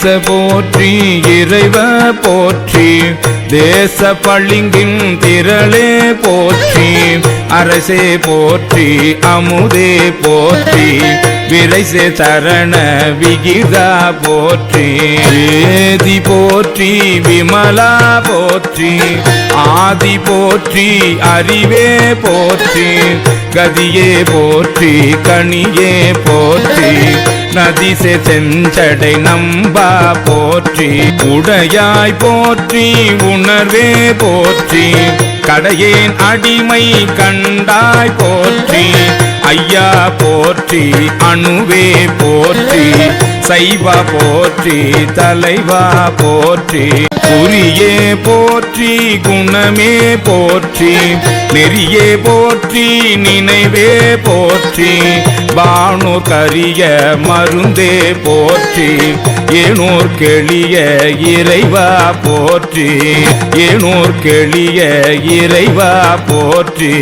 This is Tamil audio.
போற்றி இறைவ போற்றி தேச பளிங்கின் திரளே போற்றி அரசே போற்றி அமுதே போற்றி விரைசே சரண விகிதா போற்றி வேதி போற்றி விமலா போற்றி ஆதி போற்றி அறிவே போற்றி கதியே போற்றி கனியே போற்றி நதிசே செஞ்சடை நம்பா போற்றி உடையாய் போற்றி உணர்வே போற்றி கடையேன் அடிமை கண்டாய் போற்றி ஐயா போற்றி அணுவே போற்றி சைவா போற்றி தலைவா போற்றி குறியே போற்றி குணமே போற்றி நெறியே போற்றி நினைவே போற்றி வானோர் கரிய மருந்தே போற்றி ஏனோர் கெளிய இறைவா போற்றி ஏனோர் கெளிய இறைவா போற்றி